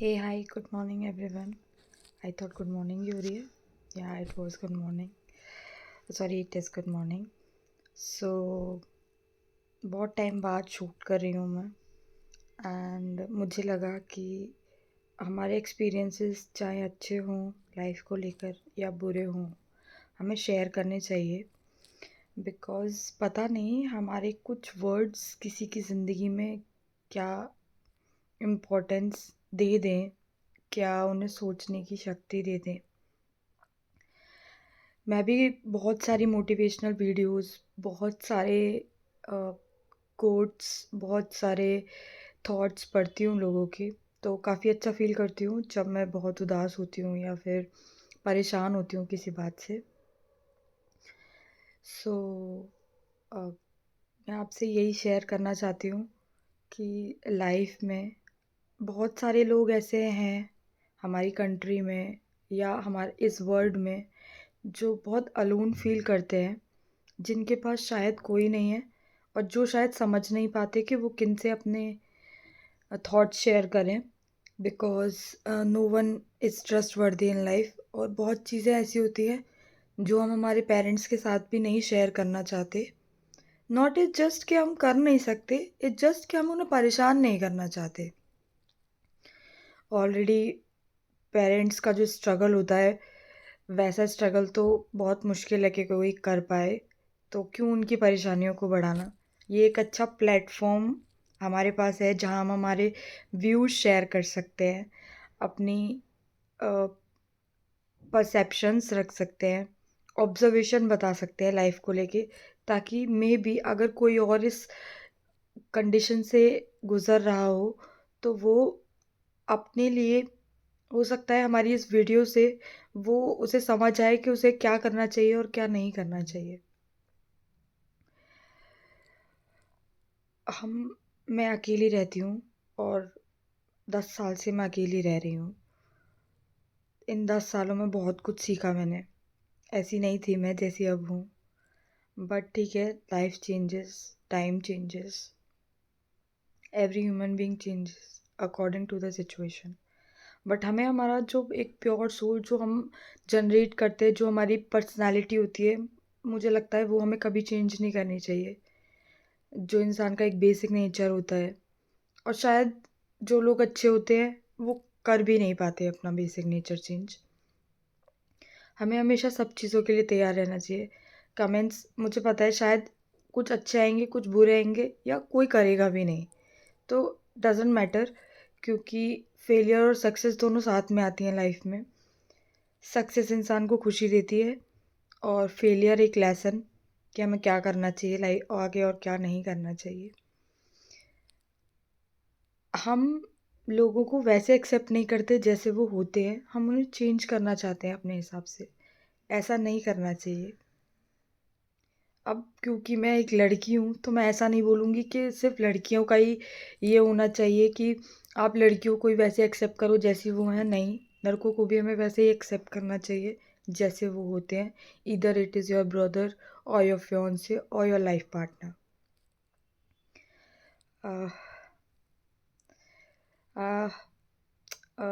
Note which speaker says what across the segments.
Speaker 1: Hey, hi, good morning, everyone. I thought good morning, Yuri. Yeah, it was good morning. Sorry, it is good morning. So, बहुत time बाद shoot कर रही हूँ मैं and मुझे लगा कि हमारे एक्सपीरियंसेस चाहे अच्छे हों लाइफ को लेकर या बुरे हों हमें शेयर करने चाहिए बिकॉज़ पता नहीं हमारे कुछ वर्ड्स किसी की ज़िंदगी में क्या इम्पोर्टेंस दे दें, क्या उन्हें सोचने की शक्ति दे दें। मैं भी बहुत सारी मोटिवेशनल वीडियोस, बहुत सारे कोट्स, बहुत सारे थॉट्स पढ़ती हूँ लोगों के, तो काफ़ी अच्छा फ़ील करती हूँ जब मैं बहुत उदास होती हूँ या फिर परेशान होती हूँ किसी बात से। सो मैं आपसे यही शेयर करना चाहती हूँ कि लाइफ में बहुत सारे लोग ऐसे हैं हमारी कंट्री में या हमारे इस वर्ल्ड में जो बहुत अलोन फ़ील करते हैं, जिनके पास शायद कोई नहीं है और जो शायद समझ नहीं पाते कि वो किनसे अपने थॉट्स शेयर करें because no one is trustworthy in life. और बहुत चीज़ें ऐसी होती हैं जो हम हमारे पेरेंट्स के साथ भी नहीं शेयर करना चाहते। नॉट इट जस्ट कि हम कर नहीं सकते, इट्स जस्ट कि हम उन्हें परेशान नहीं करना चाहते। ऑलरेडी पेरेंट्स का जो स्ट्रगल होता है, वैसा स्ट्रगल तो बहुत मुश्किल है कि कोई कर पाए, तो क्यों उनकी परेशानियों को बढ़ाना। ये एक अच्छा प्लेटफॉर्म हमारे पास है जहाँ हम हमारे व्यूज़ शेयर कर सकते हैं, अपनी परसेप्शंस रख सकते हैं, ऑब्जर्वेशन बता सकते हैं लाइफ को लेके, ताकि मे बी अगर कोई और इस कंडीशन से गुज़र रहा हो तो वो अपने लिए, हो सकता है हमारी इस वीडियो से वो उसे समझ आए कि उसे क्या करना चाहिए और क्या नहीं करना चाहिए। हम मैं अकेली रहती हूँ और 10 साल से मैं अकेली रह रही हूँ। इन 10 सालों में बहुत कुछ सीखा मैंने। ऐसी नहीं थी मैं जैसी अब हूँ। बट ठीक है, life changes, time changes, every human being changes according to the situation. But हमें हमारा जो एक प्योर सोल जो हम जनरेट करते हैं, जो हमारी पर्सनैलिटी होती है, मुझे लगता है वो हमें कभी चेंज नहीं करनी चाहिए। जो इंसान का एक बेसिक नेचर होता है, और शायद जो लोग अच्छे होते हैं वो कर भी नहीं पाते अपना बेसिक नेचर चेंज। हमें हमेशा सब चीज़ों के लिए तैयार रहना चाहिए। कमेंट्स मुझे पता है शायद कुछ अच्छे आएँगे, कुछ बुरे आएँगे या कोई करेगा भी नहीं। तो डज़न्ट मैटर, क्योंकि फेलियर और सक्सेस दोनों साथ में आती हैं लाइफ में। सक्सेस इंसान को खुशी देती है और फेलियर एक लेसन कि हमें क्या करना चाहिए लाइफ आगे और क्या नहीं करना चाहिए। हम लोगों को वैसे एक्सेप्ट नहीं करते जैसे वो होते हैं, हम उन्हें चेंज करना चाहते हैं अपने हिसाब से। ऐसा नहीं करना चाहिए। अब क्योंकि मैं एक लड़की हूँ तो मैं ऐसा नहीं बोलूँगी कि सिर्फ लड़कियों का ही ये होना चाहिए कि आप लड़कियों को ही वैसे एक्सेप्ट करो जैसी वो हैं। नहीं, लड़कों को भी हमें वैसे ही एक्सेप्ट करना चाहिए जैसे वो होते हैं। Either it is your brother और योर फियांसे और योर लाइफ पार्टनर।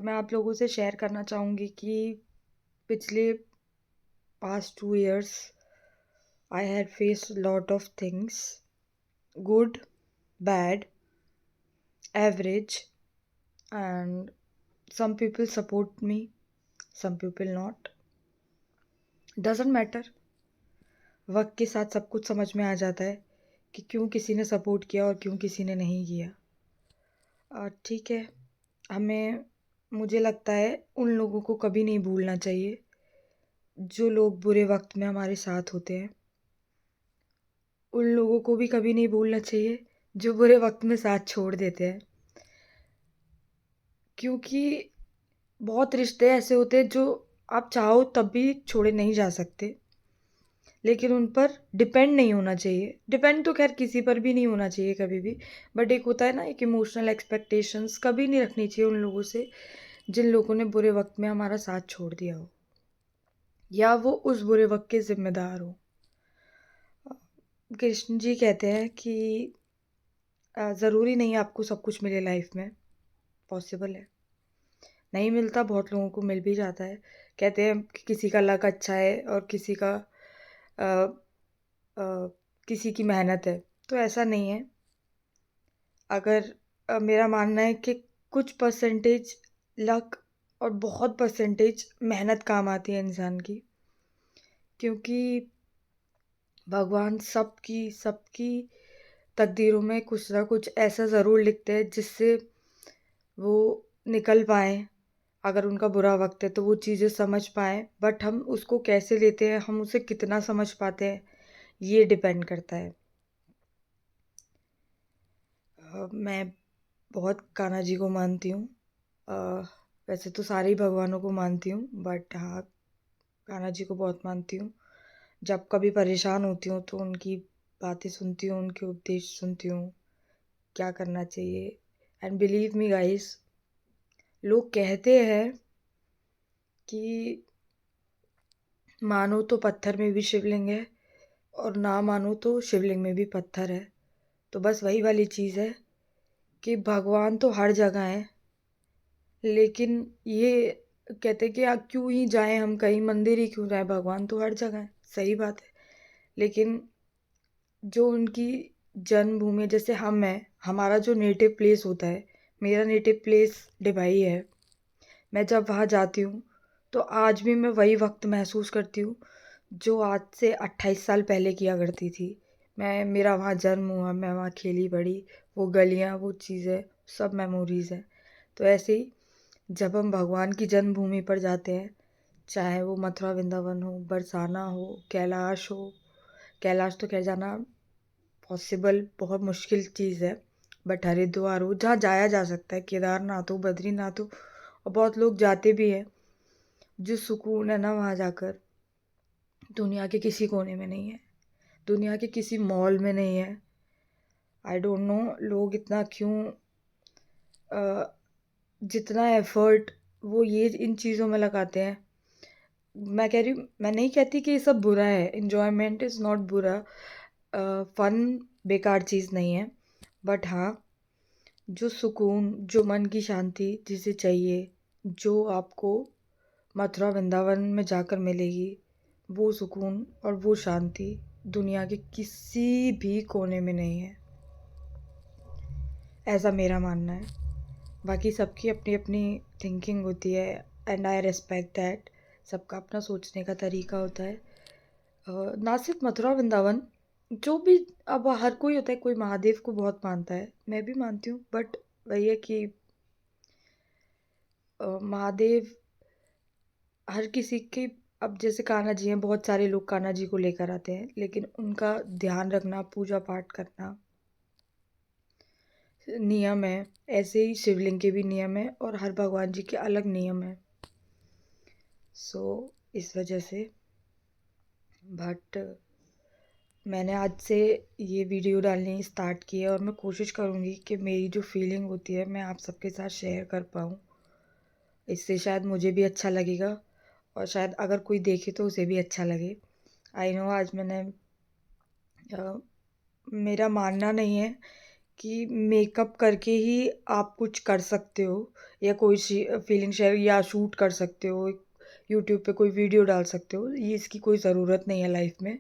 Speaker 1: मैं आप लोगों से शेयर करना चाहूँगी कि पिछले past 2 years I had faced a lot of things, good, bad, average, and some people support me, some people not. Doesn't matter. वक्त के साथ सब कुछ समझ में आ जाता है कि क्यों किसी ने सपोर्ट किया और क्यों किसी ने नहीं किया। ठीक है, हमें मुझे लगता है उन लोगों को कभी नहीं भूलना चाहिए जो लोग बुरे वक्त में हमारे साथ होते हैं। उन लोगों को भी कभी नहीं भूलना चाहिए जो बुरे वक्त में साथ छोड़ देते हैं, क्योंकि बहुत रिश्ते ऐसे होते हैं जो आप चाहो तब भी छोड़े नहीं जा सकते, लेकिन उन पर डिपेंड नहीं होना चाहिए। डिपेंड तो खैर किसी पर भी नहीं होना चाहिए कभी भी, बट एक होता है ना, एक इमोशनल एक्सपेक्टेशंस कभी नहीं रखनी चाहिए उन लोगों से जिन लोगों ने बुरे वक्त में हमारा साथ छोड़ दिया हो या वो उस बुरे वक्त के ज़िम्मेदार हो। कृष्ण जी कहते हैं कि ज़रूरी नहीं आपको सब कुछ मिले लाइफ में, पॉसिबल है, नहीं मिलता, बहुत लोगों को मिल भी जाता है। कहते हैं कि किसी का लक अच्छा है और किसी का अ, अ, किसी की मेहनत है, तो ऐसा नहीं है। अगर मेरा मानना है कि कुछ परसेंटेज लक और बहुत परसेंटेज मेहनत काम आती है इंसान की, क्योंकि भगवान सबकी सबकी तकदीरों में कुछ ना कुछ ऐसा ज़रूर लिखते हैं जिससे वो निकल पाएँ। अगर उनका बुरा वक़्त है तो वो चीज़ें समझ पाएँ, बट हम उसको कैसे लेते हैं, हम उसे कितना समझ पाते हैं, ये डिपेंड करता है। मैं बहुत कान्हा जी को मानती हूँ। अ, वैसे तो सारे ही भगवानों को मानती हूँ, बट हाँ, कान्हा जी को बहुत मानती हूँ। जब कभी परेशान होती हूँ तो उनकी बातें सुनती हूँ, उनके उपदेश सुनती हूँ, क्या करना चाहिए। एंड बिलीव मी गाइस, लोग कहते हैं कि मानो तो पत्थर में भी शिवलिंग है और ना मानो तो शिवलिंग में भी पत्थर है। तो बस वही वाली चीज़ है कि भगवान तो हर जगह है, लेकिन ये कहते हैं कि क्यों ही जाएं हम कहीं, मंदिर ही क्यों जाएं, भगवान तो हर जगह है। सही बात है, लेकिन जो उनकी जन्मभूमि, जैसे हम हैं, हमारा जो नेटिव प्लेस होता है, मेरा नेटिव प्लेस डिबाई है। मैं जब वहाँ जाती हूँ तो आज भी मैं वही वक्त महसूस करती हूँ जो आज से 28 साल पहले किया करती थी। मेरा वहाँ जन्म हुआ, मैं वहाँ खेली बड़ी, वो गलियाँ, वो चीज़ें, सब मेमोरीज़ हैं। तो ऐसे ही जब हम भगवान की जन्मभूमि पर जाते हैं, चाहे वो मथुरा वृंदावन हो, बरसाना हो, कैलाश हो। कैलाश तो खैर जाना पॉसिबल बहुत मुश्किल चीज़ है, बट हरिद्वार हो, जहाँ जाया जा सकता है, केदारनाथ हो, बद्रीनाथ हो, और बहुत लोग जाते भी हैं। जो सुकून है ना वहाँ जाकर, दुनिया के किसी कोने में नहीं है, दुनिया के किसी मॉल में नहीं है। आई डोंट नो लोग इतना क्यों जितना एफर्ट वो ये इन चीज़ों में लगाते हैं। मैं कह रही हूँ, मैं नहीं कहती कि ये सब बुरा है, इन्जॉयमेंट इज़ नॉट बुरा। फन बेकार चीज़ नहीं है, बट हाँ, जो सुकून, जो मन की शांति जिसे चाहिए, जो आपको मथुरा वृंदावन में जाकर मिलेगी, वो सुकून और वो शांति दुनिया के किसी भी कोने में नहीं है। ऐसा मेरा मानना है। बाकी सबकी अपनी अपनी थिंकिंग होती है, एंड आई रिस्पेक्ट दैट। सबका अपना सोचने का तरीका होता है। ना सिर्फ मथुरा वृंदावन, जो भी, अब हर कोई होता है, कोई महादेव को बहुत मानता है, मैं भी मानती हूँ, बट वही है कि महादेव हर किसी के, अब जैसे कान्हा जी हैं, बहुत सारे लोग कान्हा जी को लेकर आते हैं, लेकिन उनका ध्यान रखना, पूजा पाठ करना नियम है। ऐसे ही शिवलिंग के भी नियम है और हर भगवान जी के अलग नियम है। सो इस वजह से, बट मैंने आज से ये वीडियो डालनी स्टार्ट की है और मैं कोशिश करूँगी कि मेरी जो फीलिंग होती है मैं आप सबके साथ शेयर कर पाऊँ। इससे शायद मुझे भी अच्छा लगेगा और शायद अगर कोई देखे तो उसे भी अच्छा लगे। आई नो आज मैंने मेरा मानना नहीं है कि मेकअप करके ही आप कुछ कर सकते हो या कोई फीलिंग शेयर या शूट कर सकते हो, यूट्यूब पे कोई वीडियो डाल सकते हो, ये इसकी कोई ज़रूरत नहीं है लाइफ में।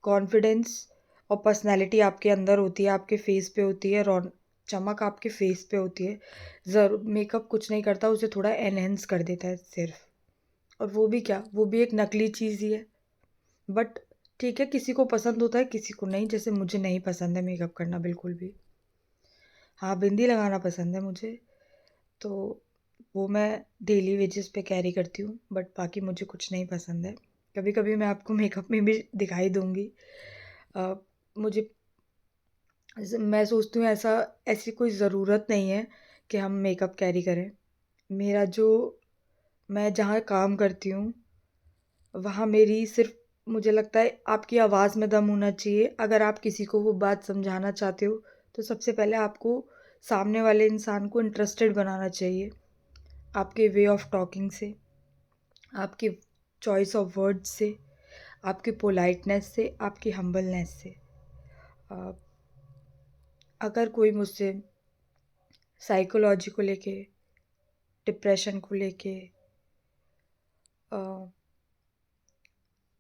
Speaker 1: कॉन्फिडेंस और पर्सनैलिटी आपके अंदर होती है, आपके फेस पे होती है, रौन चमक आपके फेस पे होती है। ज़रूर मेकअप कुछ नहीं करता, उसे थोड़ा एनहेंस कर देता है सिर्फ, और वो भी क्या, वो भी एक नकली चीज़ ही है। बट ठीक है, किसी को पसंद होता है, किसी को नहीं। जैसे मुझे नहीं पसंद है मेकअप करना बिल्कुल भी। हाँ, बिंदी लगाना पसंद है मुझे, तो वो मैं डेली वेजेस पे कैरी करती हूँ, बट बाकी मुझे कुछ नहीं पसंद है। कभी कभी मैं आपको मेकअप में भी दिखाई दूँगी। मुझे मैं सोचती हूँ ऐसा, ऐसी कोई ज़रूरत नहीं है कि हम मेकअप कैरी करें। मेरा जो मैं जहाँ काम करती हूँ, वहाँ मेरी सिर्फ, मुझे लगता है आपकी आवाज़ में दम होना चाहिए। अगर आप किसी को वो बात समझाना चाहते हो तो सबसे पहले आपको सामने वाले इंसान को इंटरेस्टेड बनाना चाहिए, आपके वे ऑफ टॉकिंग से, आपके चॉइस ऑफ वर्ड्स से, आपके पोलाइटनेस से, आपकी हम्बलनेस से। अ, अगर कोई मुझसे साइकोलॉजी को लेके डिप्रेशन को लेके अ,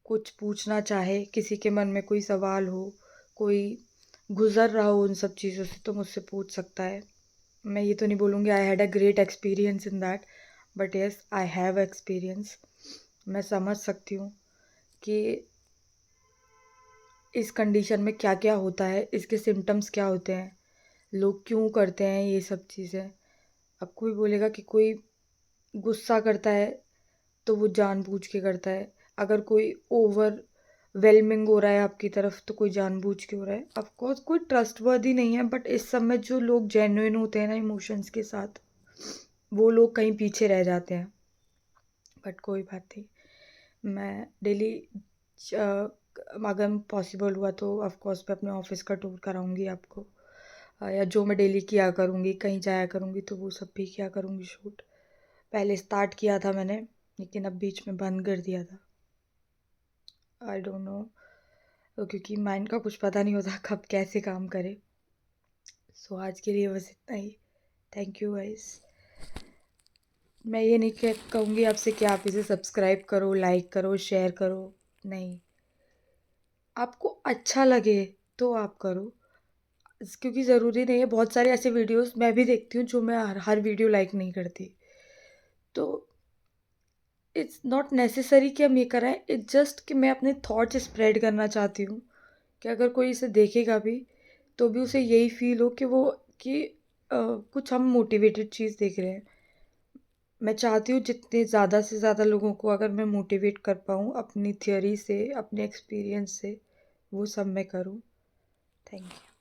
Speaker 1: कुछ पूछना चाहे, किसी के मन में कोई सवाल हो, कोई गुज़र रहा हो उन सब चीज़ों से, तो मुझसे पूछ सकता है। मैं ये तो नहीं बोलूँगी I had a great experience in that, but yes I have experience. मैं समझ सकती हूँ कि इस कंडीशन में क्या-क्या होता है, इसके सिम्पटम्स क्या होते हैं, लोग क्यों करते हैं ये सब चीज़ें। अब कोई बोलेगा कि कोई गुस्सा करता है तो वो जानबूझ के करता है। अगर कोई ओवरवेलमिंग हो रहा है आपकी तरफ तो कोई जानबूझ के हो रहा है। ऑफ कोर्स कोई ट्रस्टवर्दी नहीं है, बट इस सब में जो लोग जेन्युइन होते हैं ना इमोशंस के साथ, वो लोग कहीं पीछे रह जाते हैं। बट कोई बात नहीं, मैं डेली अगर पॉसिबल हुआ तो ऑफ कोर्स मैं अपने ऑफिस का टूर कराऊंगी आपको, या जो मैं डेली किया करूँगी, कहीं जाया करूँगी तो वो सब भी किया करूँगी शूट। पहले स्टार्ट किया था मैंने, लेकिन अब बीच में बंद कर दिया था। आई डोंट नो, क्योंकि माइंड का कुछ पता नहीं होता कब कैसे काम करे। सो आज के लिए बस इतना ही। Thank you guys. मैं ये नहीं कहूँगी आपसे कि आप इसे सब्सक्राइब करो, लाइक करो, शेयर करो। नहीं, आपको अच्छा लगे तो आप करो, क्योंकि ज़रूरी नहीं है। बहुत सारे ऐसे वीडियोस मैं भी देखती हूँ जो मैं हर वीडियो लाइक नहीं करती, तो इट्स नॉट नेसेसरी कि हम ये कराएं। इट्स जस्ट कि मैं अपने थॉट्स स्प्रेड करना चाहती हूँ कि अगर कोई इसे देखेगा भी तो भी उसे यही फील हो कि वो कि कुछ हम मोटिवेटेड चीज़ देख रहे हैं। मैं चाहती हूँ जितने ज़्यादा से ज़्यादा लोगों को अगर मैं मोटिवेट कर पाऊँ अपनी थियोरी से, अपने एक्सपीरियंस से, वो सब मैं करूँ। Thank you.